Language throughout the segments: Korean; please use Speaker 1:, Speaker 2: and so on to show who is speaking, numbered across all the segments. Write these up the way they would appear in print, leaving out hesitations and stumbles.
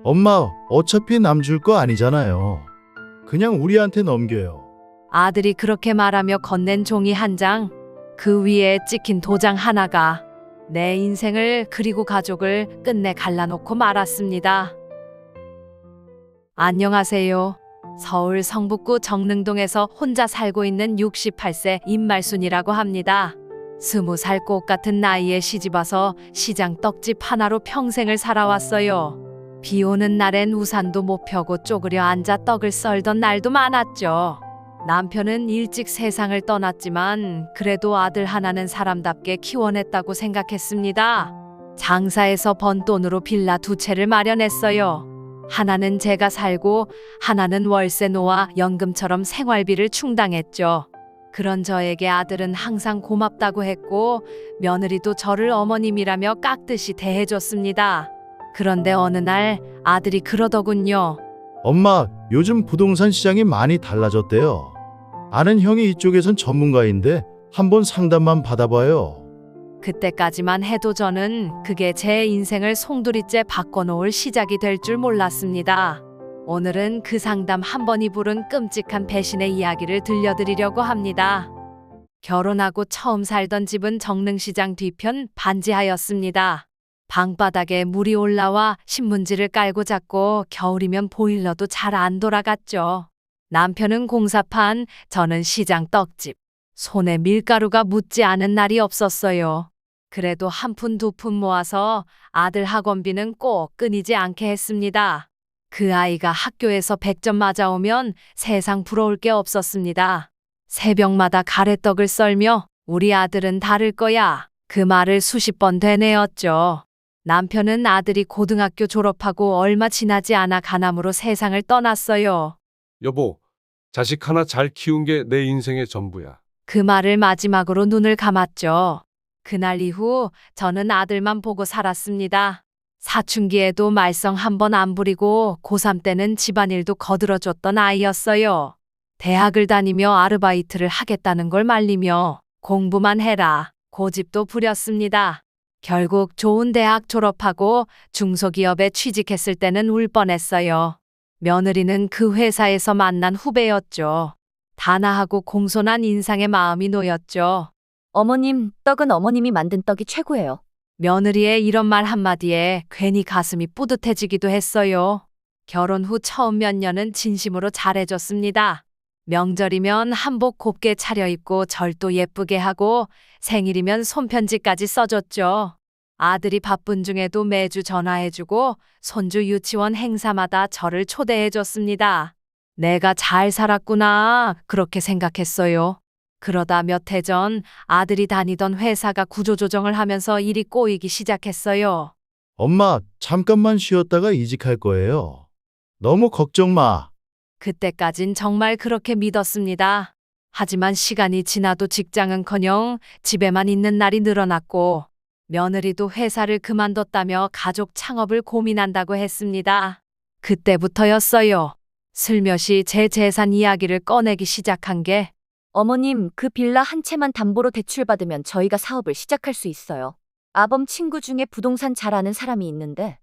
Speaker 1: 엄마, 어차피 남 줄 거 아니잖아요. 그냥 우리한테 넘겨요.
Speaker 2: 아들이 그렇게 말하며 건넨 종이 한 장, 그 위에 찍힌 도장 하나가 내 인생을 그리고 가족을 끝내 갈라놓고 말았습니다. 안녕하세요. 서울 성북구 정릉동에서 혼자 살고 있는 68세 임말순이라고 합니다. 20살 꽃 같은 나이에 시집와서 시장 떡집 하나로 평생을 살아왔어요. 비 오는 날엔 우산도 못 펴고 쪼그려 앉아 떡을 썰던 날도 많았죠. 남편은 일찍 세상을 떠났지만 그래도 아들 하나는 사람답게 키워냈다고 생각했습니다. 장사해서 번 돈으로 빌라 2채를 마련했어요. 하나는 제가 살고 하나는 월세 놓아 연금처럼 생활비를 충당했죠. 그런 저에게 아들은 항상 고맙다고 했고 며느리도 저를 어머님이라며 깍듯이 대해줬습니다. 그런데 어느 날 아들이 그러더군요.
Speaker 1: 엄마, 요즘 부동산 시장이 많이 달라졌대요. 아는 형이 이쪽에선 전문가인데 한번 상담만 받아봐요.
Speaker 2: 그때까지만 해도 저는 그게 제 인생을 송두리째 바꿔놓을 시작이 될 줄 몰랐습니다. 오늘은 그 상담 한 번이 부른 끔찍한 배신의 이야기를 들려드리려고 합니다. 결혼하고 처음 살던 집은 정릉시장 뒤편 반지하였습니다. 방바닥에 물이 올라와 신문지를 깔고 잤고 겨울이면 보일러도 잘 안 돌아갔죠. 남편은 공사판, 저는 시장 떡집. 손에 밀가루가 묻지 않은 날이 없었어요. 그래도 한 푼 두 푼 모아서 아들 학원비는 꼭 끊이지 않게 했습니다. 그 아이가 학교에서 100점 맞아오면 세상 부러울 게 없었습니다. 새벽마다 가래떡을 썰며 우리 아들은 다를 거야. 그 말을 수십 번 되뇌었죠. 남편은 아들이 고등학교 졸업하고 얼마 지나지 않아 간암으로 세상을 떠났어요.
Speaker 3: 여보, 자식 하나 잘 키운 게 내 인생의 전부야.
Speaker 2: 그 말을 마지막으로 눈을 감았죠. 그날 이후 저는 아들만 보고 살았습니다. 사춘기에도 말썽 한 번 안 부리고 고3 때는 집안일도 거들어줬던 아이였어요. 대학을 다니며 아르바이트를 하겠다는 걸 말리며 공부만 해라 고집도 부렸습니다. 결국 좋은 대학 졸업하고 중소기업에 취직했을 때는 울 뻔했어요. 며느리는 그 회사에서 만난 후배였죠. 단아하고 공손한 인상에 마음이 놓였죠.
Speaker 4: 어머님, 떡은 어머님이 만든 떡이 최고예요.
Speaker 2: 며느리의 이런 말 한마디에 괜히 가슴이 뿌듯해지기도 했어요. 결혼 후 처음 몇 년은 진심으로 잘해줬습니다. 명절이면 한복 곱게 차려입고 절도 예쁘게 하고 생일이면 손편지까지 써줬죠. 아들이 바쁜 중에도 매주 전화해주고 손주 유치원 행사마다 저를 초대해줬습니다. 내가 잘 살았구나 그렇게 생각했어요. 그러다 몇 해 전 아들이 다니던 회사가 구조조정을 하면서 일이 꼬이기 시작했어요.
Speaker 1: 엄마, 잠깐만 쉬었다가 이직할 거예요. 너무 걱정 마.
Speaker 2: 그때까진 정말 그렇게 믿었습니다. 하지만 시간이 지나도 직장은커녕 집에만 있는 날이 늘어났고 며느리도 회사를 그만뒀다며 가족 창업을 고민한다고 했습니다. 그때부터였어요. 슬며시 제 재산 이야기를 꺼내기 시작한 게
Speaker 4: 어머님, 그 빌라 한 채만 담보로 대출받으면 저희가 사업을 시작할 수 있어요. 아범 친구 중에 부동산 잘 아는 사람이 있는데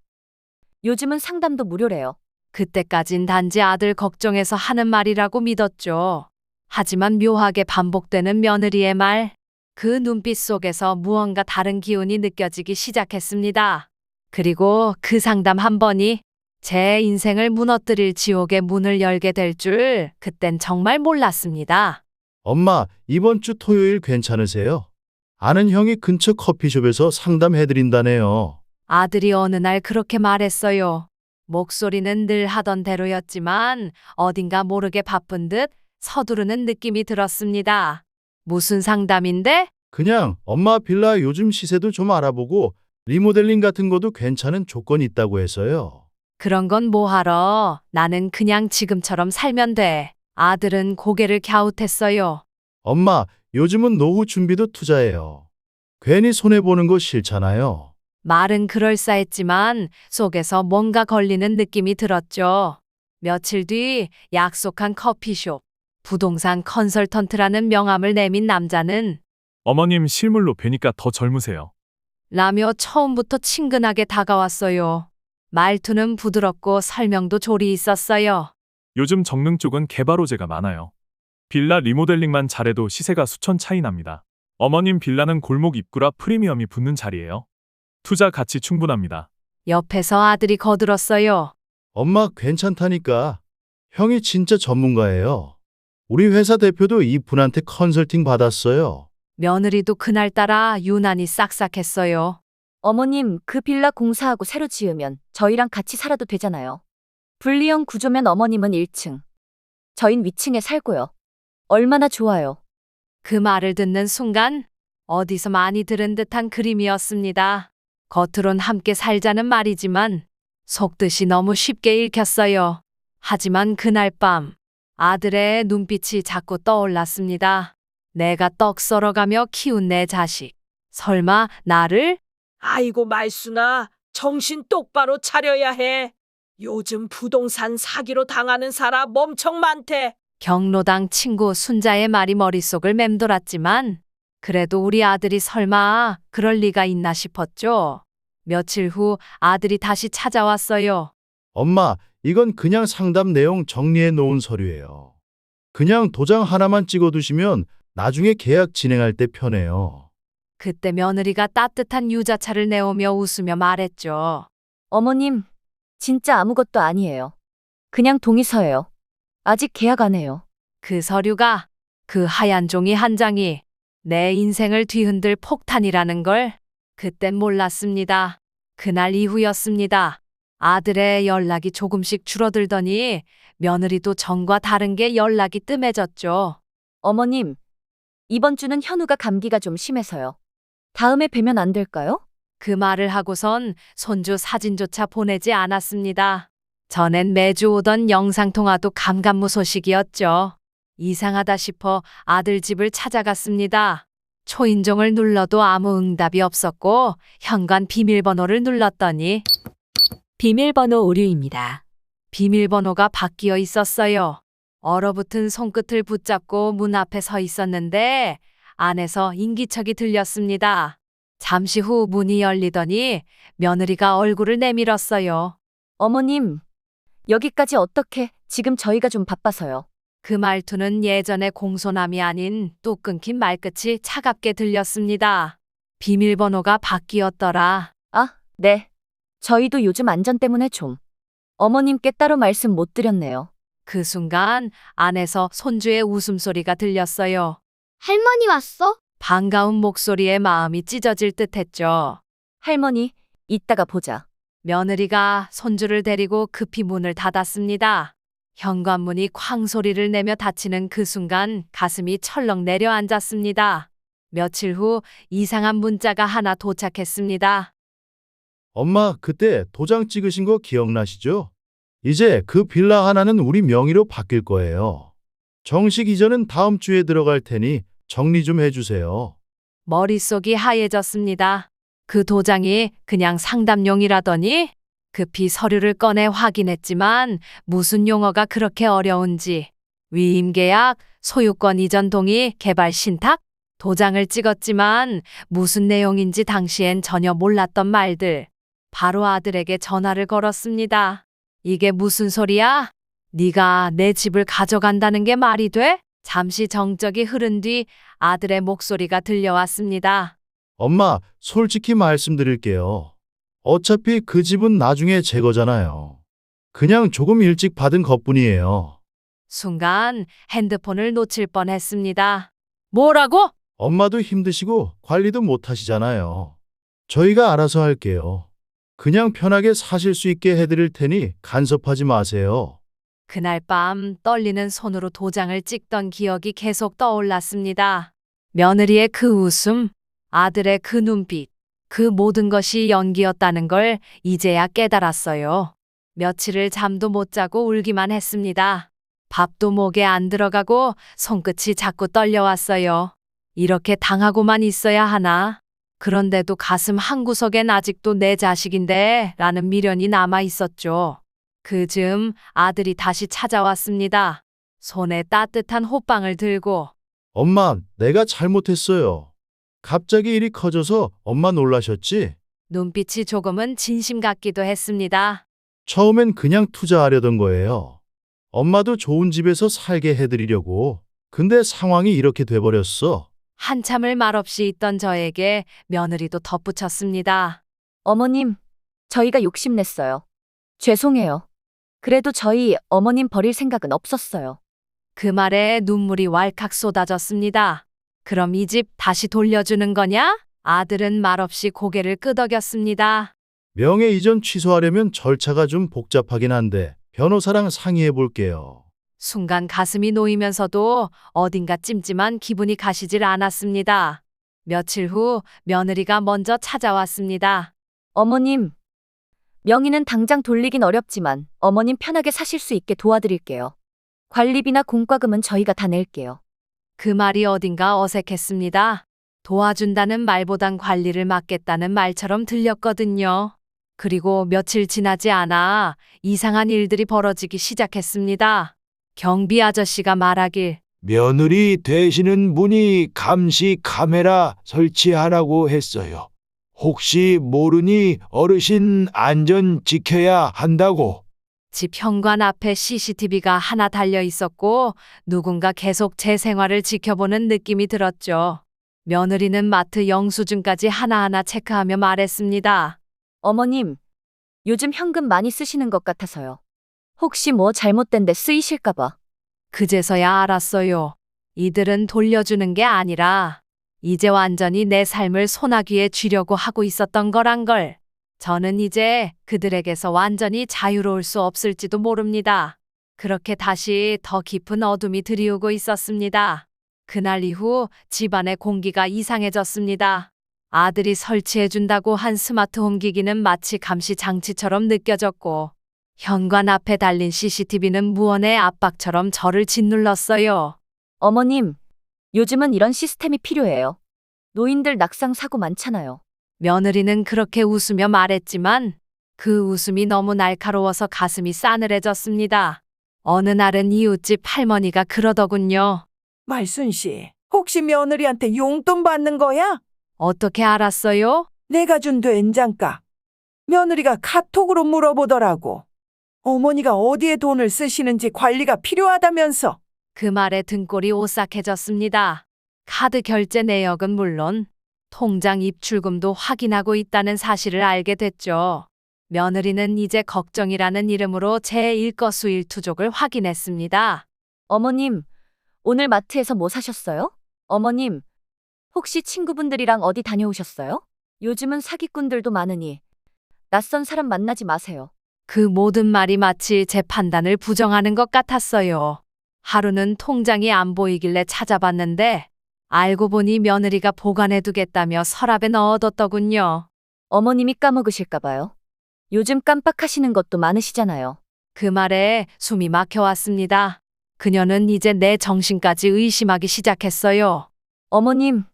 Speaker 4: 요즘은 상담도 무료래요.
Speaker 2: 그때까진 단지 아들 걱정해서 하는 말이라고 믿었죠. 하지만 묘하게 반복되는 며느리의 말, 그 눈빛 속에서 무언가 다른 기운이 느껴지기 시작했습니다. 그리고 그 상담 한 번이 제 인생을 무너뜨릴 지옥의 문을 열게 될 줄 그땐 정말 몰랐습니다.
Speaker 1: 엄마, 이번 주 토요일 괜찮으세요? 아는 형이 근처 커피숍에서 상담해드린다네요.
Speaker 2: 아들이 어느 날 그렇게 말했어요. 목소리는 늘 하던 대로였지만 어딘가 모르게 바쁜 듯 서두르는 느낌이 들었습니다. 무슨 상담인데?
Speaker 1: 그냥 엄마 빌라 요즘 시세도 좀 알아보고 리모델링 같은 것도 괜찮은 조건이 있다고 해서요.
Speaker 2: 그런 건 뭐하러? 나는 그냥 지금처럼 살면 돼. 아들은 고개를 갸웃했어요.
Speaker 1: 엄마, 요즘은 노후 준비도 투자예요. 괜히 손해보는 거 싫잖아요.
Speaker 2: 말은 그럴싸했지만 속에서 뭔가 걸리는 느낌이 들었죠. 며칠 뒤 약속한 커피숍. 부동산 컨설턴트라는 명함을 내민 남자는
Speaker 5: 어머님 실물로 뵈니까 더 젊으세요.
Speaker 2: 라며 처음부터 친근하게 다가왔어요. 말투는 부드럽고 설명도 조리 있었어요.
Speaker 5: 요즘 정릉 쪽은 개발 호재가 많아요. 빌라 리모델링만 잘해도 시세가 수천 차이 납니다. 어머님 빌라는 골목 입구라 프리미엄이 붙는 자리예요. 투자 가치 충분합니다.
Speaker 2: 옆에서 아들이 거들었어요.
Speaker 1: 엄마 괜찮다니까. 형이 진짜 전문가예요. 우리 회사 대표도 이분한테 컨설팅 받았어요.
Speaker 2: 며느리도 그날따라 유난히 싹싹했어요.
Speaker 4: 어머님, 그 빌라 공사하고 새로 지으면 저희랑 같이 살아도 되잖아요. 분리형 구조면 어머님은 1층, 저흰 위층에 살고요. 얼마나 좋아요.
Speaker 2: 그 말을 듣는 순간 어디서 많이 들은 듯한 그림이었습니다. 겉으론 함께 살자는 말이지만 속뜻이 너무 쉽게 읽혔어요. 하지만 그날 밤 아들의 눈빛이 자꾸 떠올랐습니다. 내가 떡 썰어가며 키운 내 자식. 설마 나를?
Speaker 6: 아이고 말순아, 정신 똑바로 차려야 해. 요즘 부동산 사기로 당하는 사람 엄청 많대.
Speaker 2: 경로당 친구 순자의 말이 머릿속을 맴돌았지만 그래도 우리 아들이 설마 그럴 리가 있나 싶었죠. 며칠 후 아들이 다시 찾아왔어요.
Speaker 1: 엄마, 이건 그냥 상담 내용 정리해 놓은 서류예요. 그냥 도장 하나만 찍어 두시면 나중에 계약 진행할 때 편해요.
Speaker 2: 그때 며느리가 따뜻한 유자차를 내오며 웃으며 말했죠.
Speaker 4: 어머님, 진짜 아무것도 아니에요. 그냥 동의서예요. 아직 계약 안 해요.
Speaker 2: 그 서류가, 그 하얀 종이 한 장이 내 인생을 뒤흔들 폭탄이라는 걸 그땐 몰랐습니다. 그날 이후였습니다. 아들의 연락이 조금씩 줄어들더니 며느리도 전과 다른 게 연락이 뜸해졌죠.
Speaker 4: 어머님, 이번 주는 현우가 감기가 좀 심해서요. 다음에 뵈면 안 될까요?
Speaker 2: 그 말을 하고선 손주 사진조차 보내지 않았습니다. 전엔 매주 오던 영상통화도 감감무소식이었죠. 이상하다 싶어 아들 집을 찾아갔습니다. 초인종을 눌러도 아무 응답이 없었고 현관 비밀번호를 눌렀더니 비밀번호 오류입니다. 비밀번호가 바뀌어 있었어요. 얼어붙은 손끝을 붙잡고 문 앞에 서 있었는데 안에서 인기척이 들렸습니다. 잠시 후 문이 열리더니 며느리가 얼굴을 내밀었어요.
Speaker 4: 어머님, 여기까지 어떻게? 지금 저희가 좀 바빠서요.
Speaker 2: 그 말투는 예전의 공손함이 아닌 뚝 끊긴 말끝이 차갑게 들렸습니다. 비밀번호가 바뀌었더라.
Speaker 4: 아, 네. 저희도 요즘 안전 때문에 좀. 어머님께 따로 말씀 못 드렸네요.
Speaker 2: 그 순간 안에서 손주의 웃음소리가 들렸어요.
Speaker 7: 할머니 왔어?
Speaker 2: 반가운 목소리에 마음이 찢어질 듯했죠.
Speaker 4: 할머니, 이따가 보자.
Speaker 2: 며느리가 손주를 데리고 급히 문을 닫았습니다. 현관문이 쾅 소리를 내며 닫히는 그 순간 가슴이 철렁 내려앉았습니다. 며칠 후 이상한 문자가 하나 도착했습니다.
Speaker 1: 엄마, 그때 도장 찍으신 거 기억나시죠? 이제 그 빌라 하나는 우리 명의로 바뀔 거예요. 정식 이전은 다음 주에 들어갈 테니 정리 좀 해주세요.
Speaker 2: 머릿속이 하얘졌습니다. 그 도장이 그냥 상담용이라더니 급히 서류를 꺼내 확인했지만 무슨 용어가 그렇게 어려운지. 위임계약, 소유권 이전 동의, 개발 신탁? 도장을 찍었지만 무슨 내용인지 당시엔 전혀 몰랐던 말들. 바로 아들에게 전화를 걸었습니다. 이게 무슨 소리야? 네가 내 집을 가져간다는 게 말이 돼? 잠시 정적이 흐른 뒤 아들의 목소리가 들려왔습니다.
Speaker 1: 엄마, 솔직히 말씀드릴게요. 어차피 그 집은 나중에 제 거잖아요. 그냥 조금 일찍 받은 것뿐이에요.
Speaker 2: 순간 핸드폰을 놓칠 뻔했습니다. 뭐라고?
Speaker 1: 엄마도 힘드시고 관리도 못 하시잖아요. 저희가 알아서 할게요. 그냥 편하게 사실 수 있게 해드릴 테니 간섭하지 마세요.
Speaker 2: 그날 밤 떨리는 손으로 도장을 찍던 기억이 계속 떠올랐습니다. 며느리의 그 웃음, 아들의 그 눈빛, 그 모든 것이 연기였다는 걸 이제야 깨달았어요. 며칠을 잠도 못 자고 울기만 했습니다. 밥도 목에 안 들어가고 손끝이 자꾸 떨려왔어요. 이렇게 당하고만 있어야 하나? 그런데도 가슴 한구석엔 아직도 내 자식인데 라는 미련이 남아 있었죠. 그 즈음 아들이 다시 찾아왔습니다. 손에 따뜻한 호빵을 들고.
Speaker 1: 엄마, 내가 잘못했어요. 갑자기 일이 커져서 엄마 놀라셨지?
Speaker 2: 눈빛이 조금은 진심 같기도 했습니다.
Speaker 1: 처음엔 그냥 투자하려던 거예요. 엄마도 좋은 집에서 살게 해드리려고. 근데 상황이 이렇게 돼버렸어.
Speaker 2: 한참을 말없이 있던 저에게 며느리도 덧붙였습니다.
Speaker 4: 어머님, 저희가 욕심냈어요. 죄송해요. 그래도 저희 어머님 버릴 생각은 없었어요.
Speaker 2: 그 말에 눈물이 왈칵 쏟아졌습니다. 그럼 이 집 다시 돌려주는 거냐? 아들은 말없이 고개를 끄덕였습니다.
Speaker 1: 명예 이전 취소하려면 절차가 좀 복잡하긴 한데 변호사랑 상의해 볼게요.
Speaker 2: 순간 가슴이 놓이면서도 어딘가 찜찜한 기분이 가시질 않았습니다. 며칠 후 며느리가 먼저 찾아왔습니다.
Speaker 4: 어머님, 명의는 당장 돌리긴 어렵지만 어머님 편하게 사실 수 있게 도와드릴게요. 관리비나 공과금은 저희가 다 낼게요.
Speaker 2: 그 말이 어딘가 어색했습니다. 도와준다는 말보단 관리를 맡겠다는 말처럼 들렸거든요. 그리고 며칠 지나지 않아 이상한 일들이 벌어지기 시작했습니다. 경비 아저씨가 말하길
Speaker 7: 며느리 되시는 분이 감시 카메라 설치하라고 했어요. 혹시 모르니 어르신 안전 지켜야 한다고.
Speaker 2: 집 현관 앞에 CCTV가 하나 달려 있었고 누군가 계속 제 생활을 지켜보는 느낌이 들었죠. 며느리는 마트 영수증까지 하나하나 체크하며 말했습니다.
Speaker 4: 어머님, 요즘 현금 많이 쓰시는 것 같아서요. 혹시 뭐 잘못된 데 쓰이실까봐.
Speaker 2: 그제서야 알았어요. 이들은 돌려주는 게 아니라 이제 완전히 내 삶을 소나귀에 쥐려고 하고 있었던 거란 걸. 저는 이제 그들에게서 완전히 자유로울 수 없을지도 모릅니다. 그렇게 다시 더 깊은 어둠이 드리우고 있었습니다. 그날 이후 집안의 공기가 이상해졌습니다. 아들이 설치해준다고 한 스마트홈 기기는 마치 감시 장치처럼 느껴졌고 현관 앞에 달린 CCTV는 무언의 압박처럼 저를 짓눌렀어요.
Speaker 4: 어머님, 요즘은 이런 시스템이 필요해요. 노인들 낙상 사고 많잖아요.
Speaker 2: 며느리는 그렇게 웃으며 말했지만 그 웃음이 너무 날카로워서 가슴이 싸늘해졌습니다. 어느 날은 이웃집 할머니가 그러더군요.
Speaker 8: 말순 씨, 혹시 며느리한테 용돈 받는 거야?
Speaker 2: 어떻게 알았어요?
Speaker 8: 내가 준 된장가. 며느리가 카톡으로 물어보더라고. 어머니가 어디에 돈을 쓰시는지 관리가 필요하다면서.
Speaker 2: 그 말에 등골이 오싹해졌습니다. 카드 결제 내역은 물론 통장 입출금도 확인하고 있다는 사실을 알게 됐죠. 며느리는 이제 걱정이라는 이름으로 제 일거수일투족을 확인했습니다.
Speaker 4: 어머님, 오늘 마트에서 뭐 사셨어요? 어머님, 혹시 친구분들이랑 어디 다녀오셨어요? 요즘은 사기꾼들도 많으니 낯선 사람 만나지 마세요.
Speaker 2: 그 모든 말이 마치 제 판단을 부정하는 것 같았어요. 하루는 통장이 안 보이길래 찾아봤는데 알고 보니 며느리가 보관해두겠다며 서랍에 넣어뒀더군요.
Speaker 4: 어머님이 까먹으실까봐요. 요즘 깜빡하시는 것도 많으시잖아요.
Speaker 2: 그 말에 숨이 막혀왔습니다. 그녀는 이제 내 정신까지 의심하기 시작했어요.
Speaker 4: 어머님,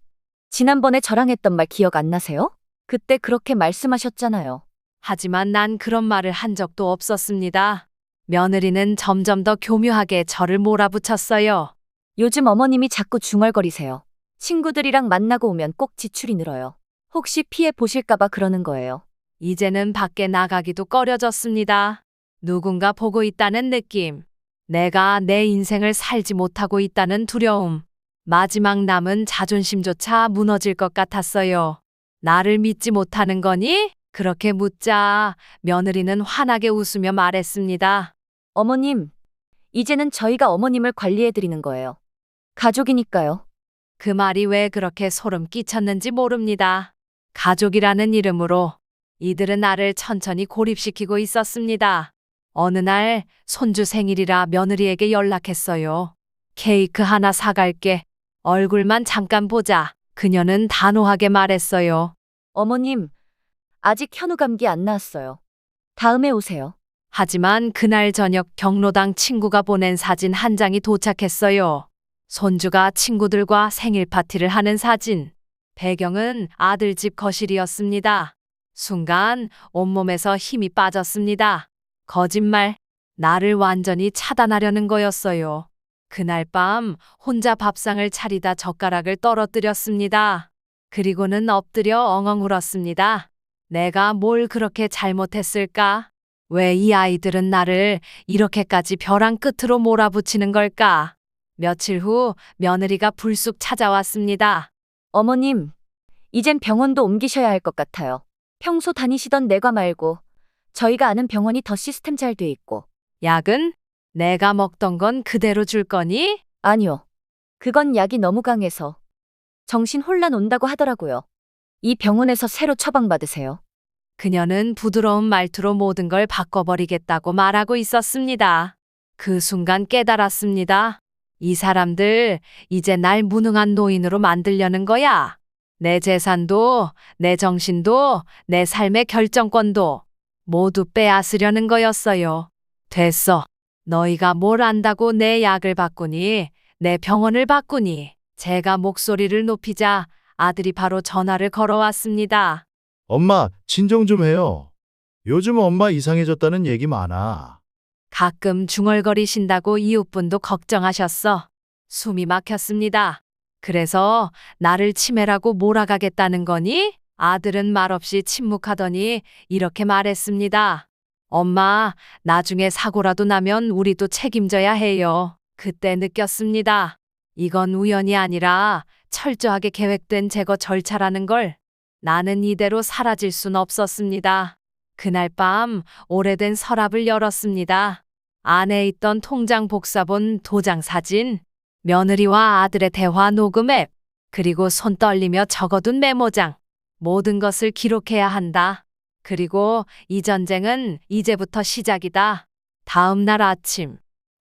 Speaker 4: 지난번에 저랑 했던 말 기억 안 나세요? 그때 그렇게 말씀하셨잖아요.
Speaker 2: 하지만 난 그런 말을 한 적도 없었습니다. 며느리는 점점 더 교묘하게 저를 몰아붙였어요.
Speaker 4: 요즘 어머님이 자꾸 중얼거리세요. 친구들이랑 만나고 오면 꼭 지출이 늘어요. 혹시 피해 보실까봐 그러는 거예요.
Speaker 2: 이제는 밖에 나가기도 꺼려졌습니다. 누군가 보고 있다는 느낌. 내가 내 인생을 살지 못하고 있다는 두려움. 마지막 남은 자존심조차 무너질 것 같았어요. 나를 믿지 못하는 거니? 그렇게 묻자 며느리는 환하게 웃으며 말했습니다.
Speaker 4: 어머님, 이제는 저희가 어머님을 관리해드리는 거예요. 가족이니까요.
Speaker 2: 그 말이 왜 그렇게 소름 끼쳤는지 모릅니다. 가족이라는 이름으로 이들은 나를 천천히 고립시키고 있었습니다. 어느 날 손주 생일이라 며느리에게 연락했어요. 케이크 하나 사갈게. 얼굴만 잠깐 보자. 그녀는 단호하게 말했어요.
Speaker 4: 어머님, 아직 현우 감기 안 나왔어요. 다음에 오세요.
Speaker 2: 하지만 그날 저녁 경로당 친구가 보낸 사진 한 장이 도착했어요. 손주가 친구들과 생일 파티를 하는 사진. 배경은 아들 집 거실이었습니다. 순간 온몸에서 힘이 빠졌습니다. 거짓말. 나를 완전히 차단하려는 거였어요. 그날 밤 혼자 밥상을 차리다 젓가락을 떨어뜨렸습니다. 그리고는 엎드려 엉엉 울었습니다. 내가 뭘 그렇게 잘못했을까? 왜 이 아이들은 나를 이렇게까지 벼랑 끝으로 몰아붙이는 걸까? 며칠 후 며느리가 불쑥 찾아왔습니다.
Speaker 4: 어머님, 이젠 병원도 옮기셔야 할 것 같아요. 평소 다니시던 내과 말고 저희가 아는 병원이 더 시스템 잘 돼 있고.
Speaker 2: 약은 내가 먹던 건 그대로 줄 거니?
Speaker 4: 아니요. 그건 약이 너무 강해서 정신 혼란 온다고 하더라고요. 이 병원에서 새로 처방받으세요.
Speaker 2: 그녀는 부드러운 말투로 모든 걸 바꿔버리겠다고 말하고 있었습니다. 그 순간 깨달았습니다. 이 사람들 이제 날 무능한 노인으로 만들려는 거야. 내 재산도, 내 정신도, 내 삶의 결정권도 모두 빼앗으려는 거였어요. 됐어. 너희가 뭘 안다고 내 약을 바꾸니, 내 병원을 바꾸니. 제가 목소리를 높이자 아들이 바로 전화를 걸어왔습니다.
Speaker 1: 엄마, 진정 좀 해요. 요즘 엄마 이상해졌다는 얘기 많아.
Speaker 2: 가끔 중얼거리신다고 이웃분도 걱정하셨어. 숨이 막혔습니다. 그래서 나를 치매라고 몰아가겠다는 거니? 아들은 말없이 침묵하더니 이렇게 말했습니다. 엄마, 나중에 사고라도 나면 우리도 책임져야 해요. 그때 느꼈습니다. 이건 우연이 아니라 철저하게 계획된 제거 절차라는 걸. 나는 이대로 사라질 순 없었습니다. 그날 밤 오래된 서랍을 열었습니다. 안에 있던 통장 복사본 도장 사진, 며느리와 아들의 대화 녹음 앱, 그리고 손 떨리며 적어둔 메모장. 모든 것을 기록해야 한다. 그리고 이 전쟁은 이제부터 시작이다. 다음 날 아침,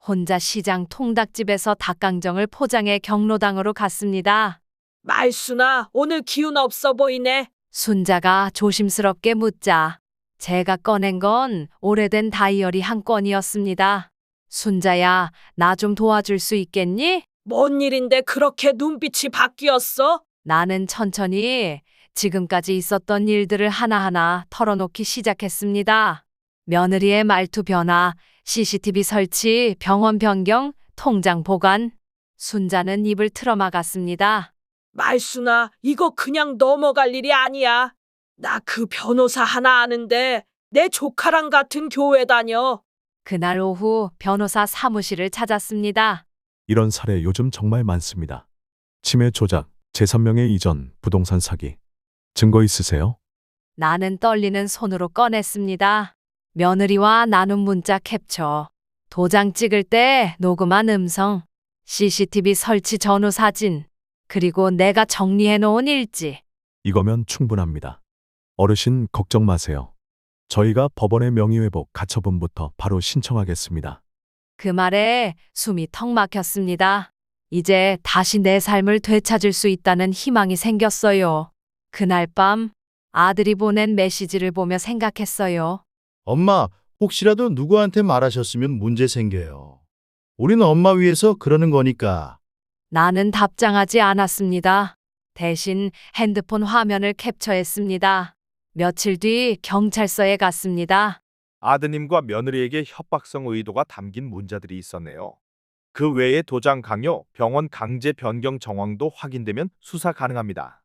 Speaker 2: 혼자 시장 통닭집에서 닭강정을 포장해 경로당으로 갔습니다.
Speaker 6: 말순아, 오늘 기운 없어 보이네.
Speaker 2: 순자가 조심스럽게 묻자 제가 꺼낸 건 오래된 다이어리 한 건이었습니다. 순자야, 나 좀 도와줄 수 있겠니?
Speaker 6: 뭔 일인데 그렇게 눈빛이 바뀌었어?
Speaker 2: 나는 천천히 지금까지 있었던 일들을 하나하나 털어놓기 시작했습니다. 며느리의 말투 변화, CCTV 설치, 병원 변경, 통장 보관. 순자는 입을 틀어막았습니다.
Speaker 6: 말순아, 이거 그냥 넘어갈 일이 아니야. 나 그 변호사 하나 아는데 내 조카랑 같은 교회 다녀.
Speaker 2: 그날 오후 변호사 사무실을 찾았습니다.
Speaker 9: 이런 사례 요즘 정말 많습니다. 치매 조작, 재산명예 이전, 부동산 사기. 증거 있으세요?
Speaker 2: 나는 떨리는 손으로 꺼냈습니다. 며느리와 나눈 문자 캡처, 도장 찍을 때 녹음한 음성, CCTV 설치 전후 사진, 그리고 내가 정리해놓은 일지.
Speaker 9: 이거면 충분합니다. 어르신 걱정 마세요. 저희가 법원의 명의회복 가처분부터 바로 신청하겠습니다.
Speaker 2: 그 말에 숨이 턱 막혔습니다. 이제 다시 내 삶을 되찾을 수 있다는 희망이 생겼어요. 그날 밤 아들이 보낸 메시지를 보며 생각했어요.
Speaker 1: 엄마, 혹시라도 누구한테 말하셨으면 문제 생겨요. 우린 엄마 위해서 그러는 거니까.
Speaker 2: 나는 답장하지 않았습니다. 대신 핸드폰 화면을 캡처했습니다. 며칠 뒤 경찰서에 갔습니다.
Speaker 10: 아드님과 며느리에게 협박성 의도가 담긴 문자들이 있었네요. 그 외에 도장 강요, 병원 강제 변경 정황도 확인되면 수사 가능합니다.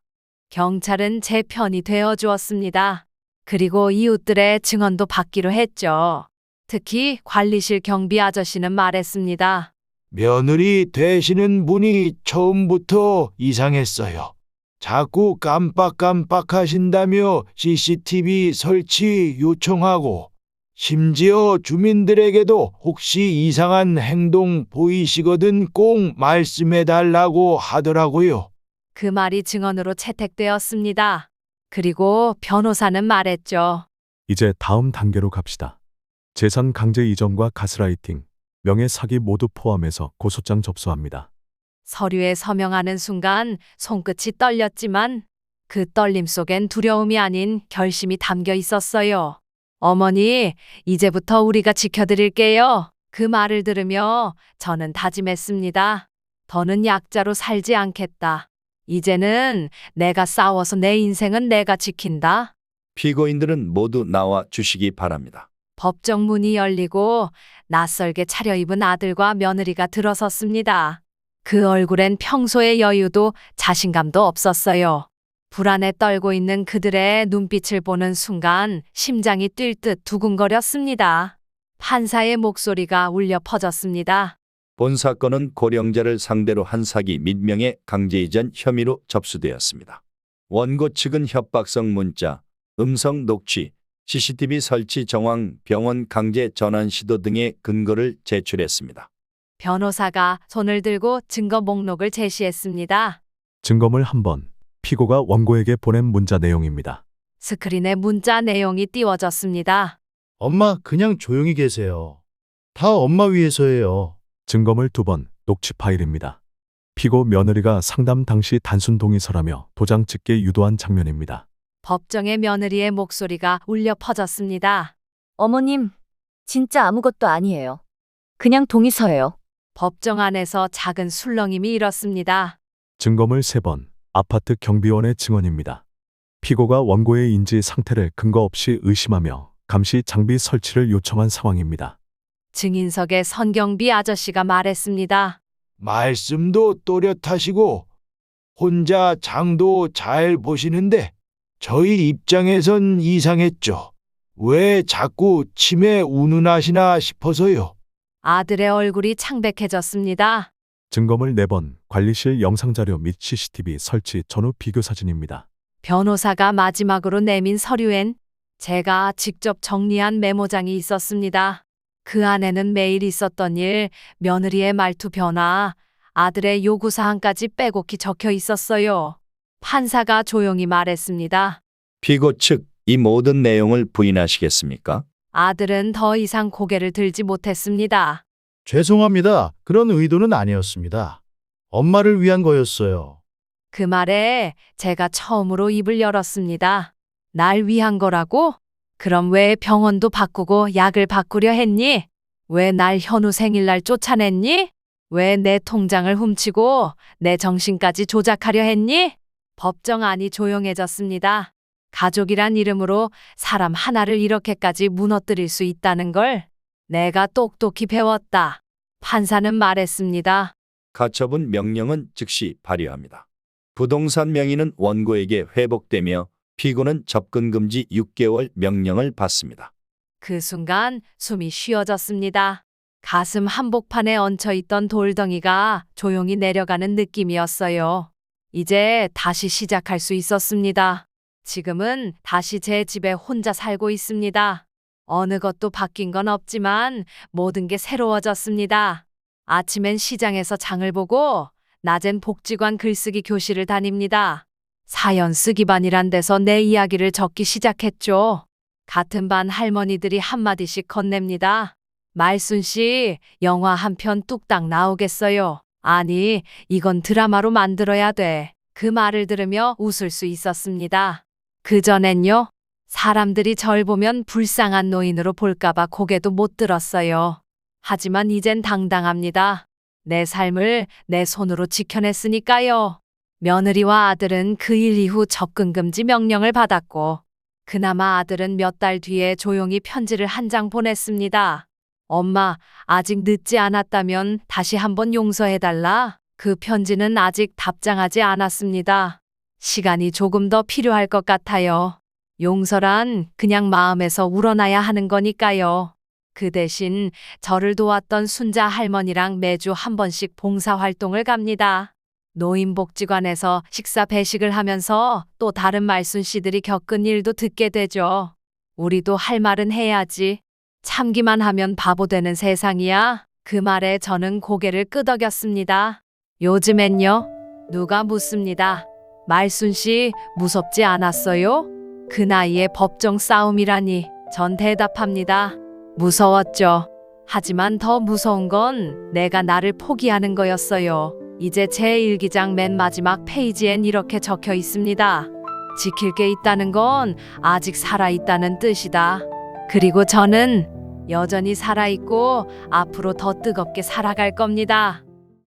Speaker 2: 경찰은 제 편이 되어 주었습니다. 그리고 이웃들의 증언도 받기로 했죠. 특히 관리실 경비 아저씨는 말했습니다.
Speaker 7: 며느리 되시는 분이 처음부터 이상했어요. 자꾸 깜빡깜빡 하신다며 CCTV 설치 요청하고 심지어 주민들에게도 혹시 이상한 행동 보이시거든 꼭 말씀해달라고 하더라고요.
Speaker 2: 그 말이 증언으로 채택되었습니다. 그리고 변호사는 말했죠.
Speaker 9: 이제 다음 단계로 갑시다. 재산 강제 이전과 가스라이팅, 명예 사기 모두 포함해서 고소장 접수합니다.
Speaker 2: 서류에 서명하는 순간 손끝이 떨렸지만 그 떨림 속엔 두려움이 아닌 결심이 담겨 있었어요. 어머니, 이제부터 우리가 지켜드릴게요. 그 말을 들으며 저는 다짐했습니다. 더는 약자로 살지 않겠다. 이제는 내가 싸워서 내 인생은 내가 지킨다.
Speaker 11: 피고인들은 모두 나와 주시기 바랍니다.
Speaker 2: 법정 문이 열리고 낯설게 차려입은 아들과 며느리가 들어섰습니다. 그 얼굴엔 평소의 여유도 자신감도 없었어요. 불안에 떨고 있는 그들의 눈빛을 보는 순간 심장이 뛸 듯 두근거렸습니다. 판사의 목소리가 울려 퍼졌습니다.
Speaker 11: 본 사건은 고령자를 상대로 한 사기 및 명예 강제 이전 혐의로 접수되었습니다. 원고 측은 협박성 문자, 음성 녹취, CCTV 설치 정황, 병원 강제 전환 시도 등의 근거를 제출했습니다.
Speaker 2: 변호사가 손을 들고 증거 목록을 제시했습니다.
Speaker 9: 증거물 1번. 피고가 원고에게 보낸 문자 내용입니다.
Speaker 2: 스크린에 문자 내용이 띄워졌습니다.
Speaker 1: 엄마, 그냥 조용히 계세요. 다 엄마 위해서예요.
Speaker 9: 증거물 2번. 녹취 파일입니다. 피고 며느리가 상담 당시 단순 동의서라며 도장 찍게 유도한 장면입니다.
Speaker 2: 법정의 며느리의 목소리가 울려 퍼졌습니다.
Speaker 4: 어머님, 진짜 아무것도 아니에요. 그냥 동의서예요.
Speaker 2: 법정 안에서 작은 술렁임이 일었습니다.
Speaker 9: 증거물 3번. 아파트 경비원의 증언입니다. 피고가 원고의 인지 상태를 근거 없이 의심하며 감시 장비 설치를 요청한 상황입니다.
Speaker 2: 증인석의 선경비 아저씨가 말했습니다.
Speaker 7: 말씀도 또렷하시고 혼자 장도 잘 보시는데 저희 입장에선 이상했죠. 왜 자꾸 치매 운운하시나 싶어서요.
Speaker 2: 아들의 얼굴이 창백해졌습니다.
Speaker 9: 증거물 4번. 관리실 영상자료 및 CCTV 설치 전후 비교 사진입니다.
Speaker 2: 변호사가 마지막으로 내민 서류엔 제가 직접 정리한 메모장이 있었습니다. 그 안에는 매일 있었던 일, 며느리의 말투 변화, 아들의 요구사항까지 빼곡히 적혀 있었어요. 판사가 조용히 말했습니다.
Speaker 11: 피고 측 이 모든 내용을 부인하시겠습니까?
Speaker 2: 아들은 더 이상 고개를 들지 못했습니다.
Speaker 1: 죄송합니다. 그런 의도는 아니었습니다. 엄마를 위한 거였어요.
Speaker 2: 그 말에 제가 처음으로 입을 열었습니다. 날 위한 거라고? 그럼 왜 병원도 바꾸고 약을 바꾸려 했니? 왜 날 현우 생일날 쫓아냈니? 왜 내 통장을 훔치고 내 정신까지 조작하려 했니? 법정 안이 조용해졌습니다. 가족이란 이름으로 사람 하나를 이렇게까지 무너뜨릴 수 있다는 걸 내가 똑똑히 배웠다. 판사는 말했습니다.
Speaker 11: 가처분 명령은 즉시 발효합니다. 부동산 명의는 원고에게 회복되며 피고는 접근 금지 6개월 명령을 받습니다.
Speaker 2: 그 순간 숨이 쉬어졌습니다. 가슴 한복판에 얹혀있던 돌덩이가 조용히 내려가는 느낌이었어요. 이제 다시 시작할 수 있었습니다. 지금은 다시 제 집에 혼자 살고 있습니다. 어느 것도 바뀐 건 없지만 모든 게 새로워졌습니다. 아침엔 시장에서 장을 보고 낮엔 복지관 글쓰기 교실을 다닙니다. 사연 쓰기반이란 데서 내 이야기를 적기 시작했죠. 같은 반 할머니들이 한마디씩 건넵니다. 말순 씨, 영화 한 편 뚝딱 나오겠어요. 아니, 이건 드라마로 만들어야 돼. 그 말을 들으며 웃을 수 있었습니다. 그전엔요, 사람들이 절 보면 불쌍한 노인으로 볼까봐 고개도 못 들었어요. 하지만 이젠 당당합니다. 내 삶을 내 손으로 지켜냈으니까요. 며느리와 아들은 그 일 이후 접근금지 명령을 받았고, 그나마 아들은 몇 달 뒤에 조용히 편지를 한 장 보냈습니다. 엄마, 아직 늦지 않았다면 다시 한번 용서해달라. 그 편지는 아직 답장하지 않았습니다. 시간이 조금 더 필요할 것 같아요. 용서란 그냥 마음에서 우러나야 하는 거니까요. 그 대신 저를 도왔던 순자 할머니랑 매주 한 번씩 봉사활동을 갑니다. 노인복지관에서 식사 배식을 하면서 또 다른 말순 씨들이 겪은 일도 듣게 되죠. 우리도 할 말은 해야지. 참기만 하면 바보 되는 세상이야. 그 말에 저는 고개를 끄덕였습니다. 요즘엔요, 누가 묻습니다. 말순 씨 무섭지 않았어요? 그 나이에 법정 싸움이라니. 전 대답합니다. 무서웠죠. 하지만 더 무서운 건 내가 나를 포기하는 거였어요. 이제 제 일기장 맨 마지막 페이지엔 이렇게 적혀 있습니다. 지킬 게 있다는 건 아직 살아있다는 뜻이다. 그리고 저는 여전히 살아있고 앞으로 더 뜨겁게 살아갈 겁니다.